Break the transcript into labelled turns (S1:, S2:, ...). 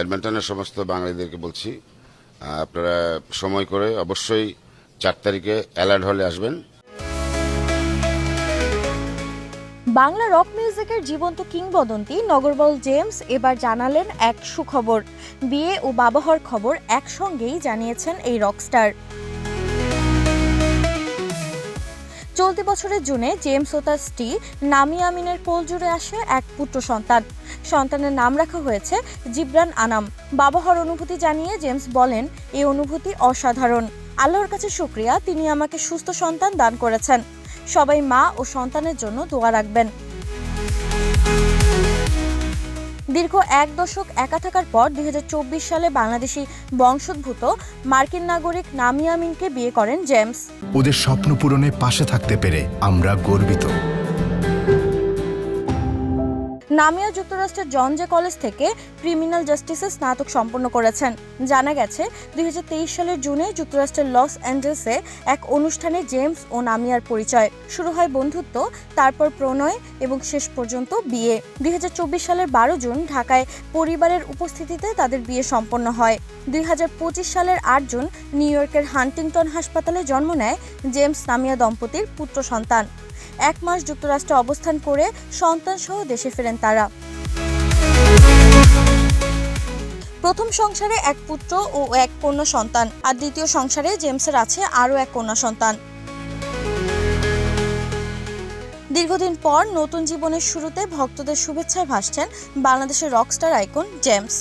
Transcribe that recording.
S1: এডমিন্টনের সমস্ত বাঙালিদেরকে বলছি, আপনারা সময় করে অবশ্যই 4 তারিখে অ্যালার্ট হলে আসবেন।
S2: বাংলা রক মিউজিকের জীবন্ত কিংবদন্তি নগরবল জেমস এবার জানালেন এক সুখবর। বিয়ে ও বাবা হওয়ার খবর একসঙ্গেই জানিয়েছেন এই রকস্টার। চলতি বছরের জুনে জেমস ও তার স্ত্রী নামি আমিনের কোলজুড়ে আসে এক পুত্র সন্তান। সন্তানের নাম রাখা হয়েছে জিবরান আনাম। বাবা হওয়ার অনুভূতি জানিয়ে জেমস বলেন, এই অনুভূতি অসাধারণ। আল্লাহর কাছে শুকরিয়া, তিনি আমাকে সুস্থ সন্তান দান করেছেন। সবাই মা ও সন্তানের জন্য দোয়া রাখবেন। দীর্ঘ 1 দশক একা থাকার পর 2024 সালে বাংলাদেশি বংশোদ্ভূত মার্কিন নাগরিক নামি আমিনকে বিয়ে করেন জেমস।
S3: ওদের স্বপ্ন পূরণে পাশে থাকতে পেরে আমরা গর্বিত।
S2: নামিয়া যুক্তরাষ্ট্রের জন জে কলেজ থেকে ক্রিমিনাল জাস্টিসে স্নাতক সম্পন্ন করেছেন। জানা গেছে 2023 সালের জুনে যুক্তরাষ্ট্রের লস অ্যাঞ্জেলেসে এক অনুষ্ঠানে জেমস ও নামিয়ার পরিচয়। শুরু হয় বন্ধুত্ব, তারপর প্রণয় এবং শেষ পর্যন্ত বিয়ে। 2024 সালের 12 জুন ঢাকায় পরিবারের উপস্থিতিতে তাদের বিয়ে সম্পন্ন হয়। 2025 সালের 8 জুন নিউ ইয়র্কের হান্টিংটন হাসপাতালে জন্ম নেয় জেমস নামিয়া দম্পতির পুত্র সন্তান। 1 মাস যুক্তরাষ্ট্রে অবস্থান করে সন্তান সহ দেশে ফেরেন তারা। প্রথম সংসারে এক পুত্র ও এক কন্যা সন্তান, আর দ্বিতীয় সংসারে জেমসের আছে আরও এক কন্যা সন্তান। দীর্ঘদিন পর নতুন জীবনের শুরুতে ভক্তদের শুভেচ্ছায় ভাসছেন বাংলাদেশের রকস্টার আইকন জেমস।